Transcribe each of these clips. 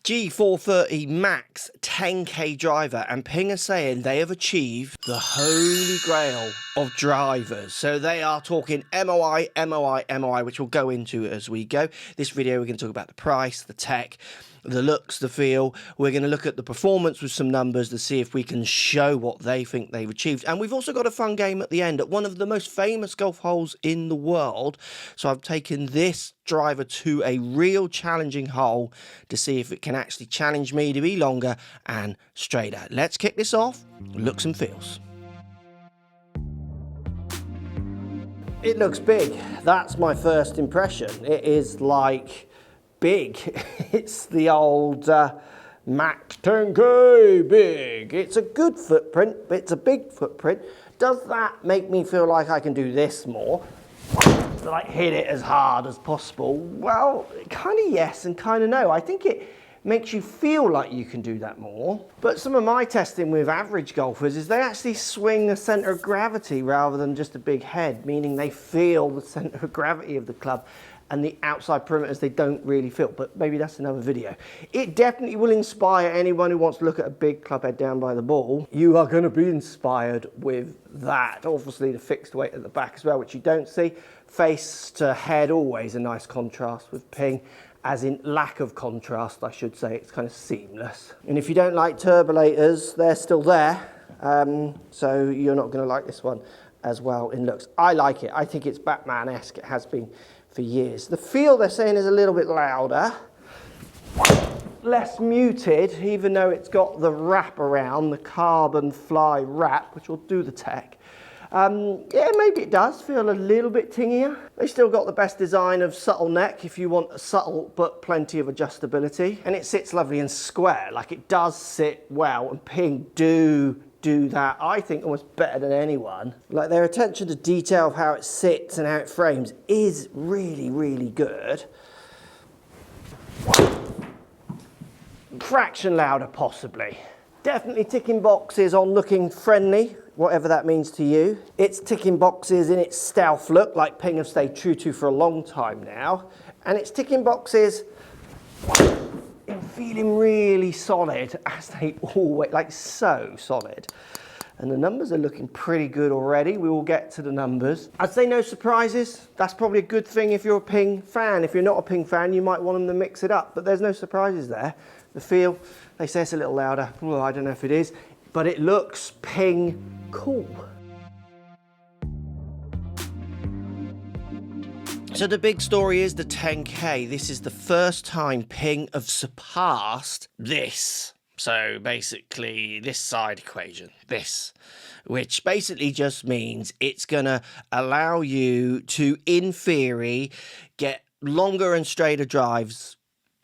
G430 Max 10K driver, and Ping are saying they have achieved the holy grail of drivers. So they are talking MOI, MOI, MOI, which we'll go into as we go. This video, we're going to talk about the price, the tech, the looks, the feel. We're going to look at the performance with some numbers to see if we can show what they think they've achieved. And we've also got a fun game at the end at one of the most famous golf holes in the world. So I've taken this driver to a real challenging hole to see if it can actually challenge me to be longer and straighter. Let's kick this off. Looks and feels. It looks big. That's my first impression. It is like big. It's the old Max 10K big. It's a good footprint, but it's a big footprint. Does that make me feel like I can do this more? Like hit it as hard as possible? Well, kind of yes and kind of no. I think it makes you feel like you can do that more. But some of my testing with average golfers is they actually swing the center of gravity rather than just a big head, meaning they feel the center of gravity of the club, and the outside perimeters they don't really feel, but maybe that's another video. It definitely will inspire anyone who wants to look at a big club head down by the ball. You are going to be inspired with that. Obviously the fixed weight at the back as well, which you don't see. Face to head, always a nice contrast with Ping, as in lack of contrast, I should say. It's kind of seamless. And if you don't like turbulators, they're still there. So you're not going to like this one as well in looks. I like it. I think it's Batman-esque. It has been for years. The feel they're saying is a little bit louder, less muted, even though it's got the wrap around, the carbon fly wrap, which will do the tech. Yeah, maybe it does feel a little bit tingier. They still got the best design of subtle neck if you want a subtle but plenty of adjustability. And it sits lovely and square, like it does sit well, and Ping do that, I think, almost better than anyone. Like their attention to detail of how it sits and how it frames is really, really good. Fraction louder, possibly. Definitely ticking boxes on looking friendly, whatever that means to you. It's ticking boxes in its stealth look, like Ping have stayed true to for a long time now. And it's ticking boxes in feeling really solid, as they always, like so solid. And the numbers are looking pretty good already. We will get to the numbers. I'd say no surprises. That's probably a good thing if you're a Ping fan. If you're not a Ping fan, you might want them to mix it up, but there's no surprises there. The feel, they say it's a little louder. Well, I don't know if it is, but it looks Ping cool. So the big story is the 10K. This is the first time Ping have surpassed this. So basically this side equation, this, which basically just means it's gonna allow you to, in theory, get longer and straighter drives,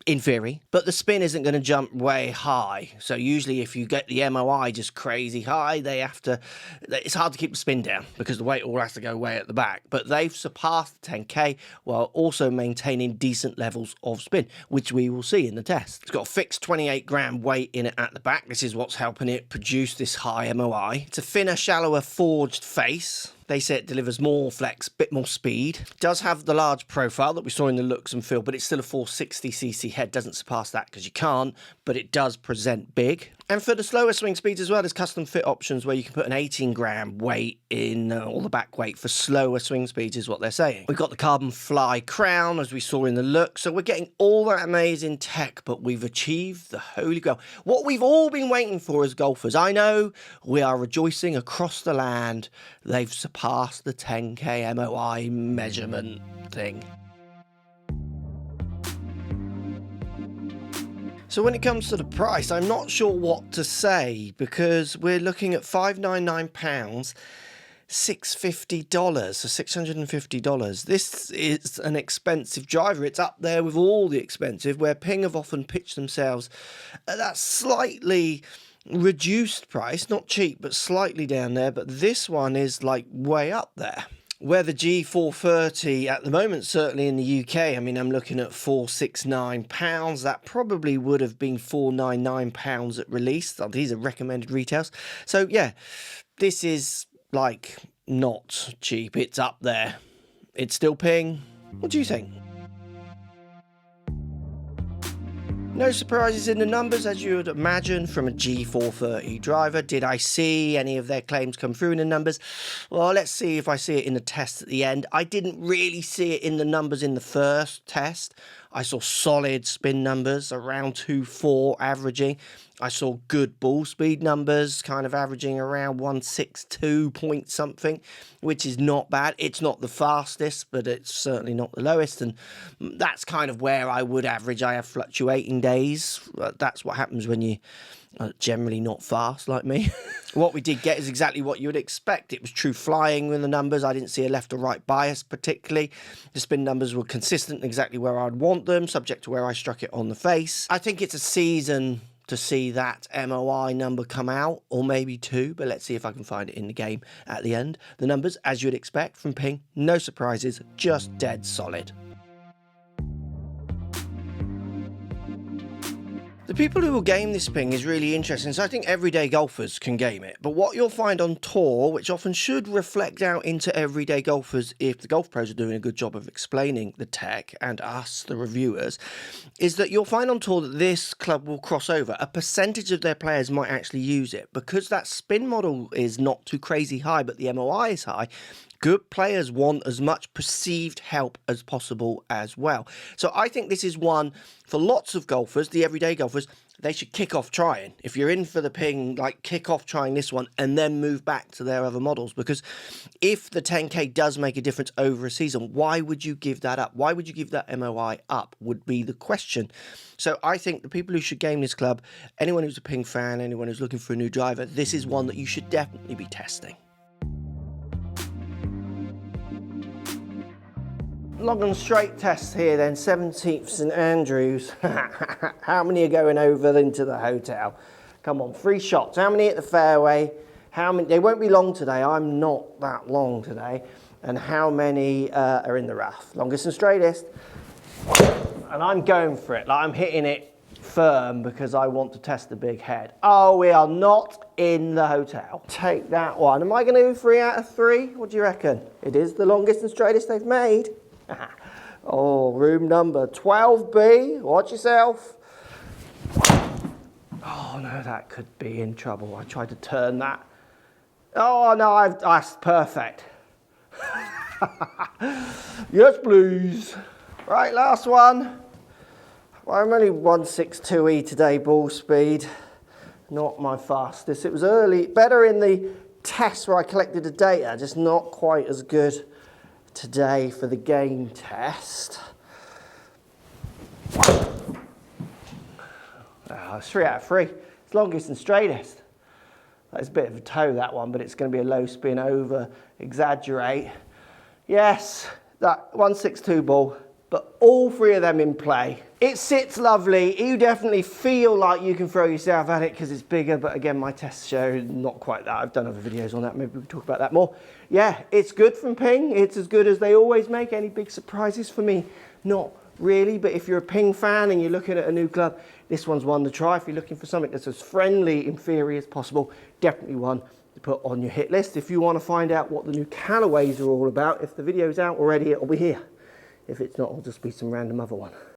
in theory, but the spin isn't going to jump way high. So usually if you get the MOI just crazy high, it's hard to keep the spin down because the weight all has to go way at the back. But they've surpassed the 10K while also maintaining decent levels of spin, which we will see in the test. It's got a fixed 28 gram weight in it at the back. This is what's helping it produce this high MOI. It's a thinner, shallower forged face. They say it delivers more flex, bit more speed. It does have the large profile that we saw in the looks and feel, but it's still a 460cc head. Doesn't surpass that because you can't, but it does present big. And for the slower swing speeds as well, there's custom fit options where you can put an 18 gram weight in, or the back weight for slower swing speeds is what they're saying. We've got the carbon fly crown as we saw in the look. So we're getting all that amazing tech, but we've achieved the holy grail. What we've all been waiting for as golfers. I know we are rejoicing across the land. They've surpassed the 10K MOI measurement thing. So when it comes to the price, I'm not sure what to say because we're looking at £599, $650, so $650. This is an expensive driver. It's up there with all the expensive, where Ping have often pitched themselves at that slightly reduced price, not cheap, but slightly down there. But this one is like way up there. Where the G430 at the moment, certainly in the UK, I mean, I'm looking at £469. That probably would have been £499 at release. These are recommended retails. So yeah, this is like not cheap. It's up there. It's still Ping. What do you think? No surprises in the numbers, as you would imagine from a G430 driver. Did I see any of their claims come through in the numbers? Well, let's see if I see it in the test at the end. I didn't really see it in the numbers in the first test. I saw solid spin numbers, around 2.4 averaging. I saw good ball speed numbers, kind of averaging around 162 point something, which is not bad. It's not the fastest, but it's certainly not the lowest. And that's kind of where I would average. I have fluctuating days. That's what happens when you are generally not fast like me. What we did get is exactly what you would expect. It was true flying with the numbers. I didn't see a left or right bias particularly. The spin numbers were consistent exactly where I'd want them, subject to where I struck it on the face. I think it's a season to see that MOI number come out, or maybe two, but let's see if I can find it in the game at the end. The numbers, as you'd expect from Ping, no surprises, just dead solid. The people who will game this Ping is really interesting, so I think everyday golfers can game it. But what you'll find on tour, which often should reflect out into everyday golfers if the golf pros are doing a good job of explaining the tech, and us, the reviewers, is that you'll find on tour that this club will cross over. A percentage of their players might actually use it. Because that spin model is not too crazy high, but the MOI is high, good players want as much perceived help as possible as well. So I think this is one for lots of golfers, the everyday golfers. They should kick off trying. If you're in for the Ping, like, kick off trying this one and then move back to their other models. Because if the 10K does make a difference over a season, why would you give that up? Why would you give that MOI up would be the question. So I think the people who should game this club, anyone who's a Ping fan, anyone who's looking for a new driver, this is one that you should definitely be testing. Long and straight tests here then, 17th St Andrews. How many are going over into the hotel? Come on, 3 shots. How many at the fairway? How many? They won't be long today. I'm not that long today. And how many are in the rough? Longest and straightest. And I'm going for it. Like, I'm hitting it firm because I want to test the big head. Oh, we are not in the hotel. Take that one. Am I going to do 3 out of 3? What do you reckon? It is the longest and straightest they've made. Oh, room number 12B. Watch yourself. Oh no, that could be in trouble. I tried to turn that. Oh no, that's perfect. Yes, please. Right, last one. Well, I'm only 162E today, ball speed. Not my fastest. It was early, better in the test where I collected the data, just not quite as good today for the game test. It's 3 out of 3. It's longest and straightest. That's a bit of a toe, that one, but it's going to be a low spin over, exaggerate. Yes, that 162 ball, but all 3 of them in play. It sits lovely. You definitely feel like you can throw yourself at it because it's bigger, but again, my tests show not quite that. I've done other videos on that. Maybe we'll talk about that more. Yeah, it's good from Ping. It's as good as they always make. Any big surprises for me? Not really, but if you're a Ping fan and you're looking at a new club, this one's one to try. If you're looking for something that's as friendly in theory as possible, definitely one to put on your hit list. If you want to find out what the new Callaways are all about, if the video's out already, it'll be here. If it's not, it'll just be some random other one.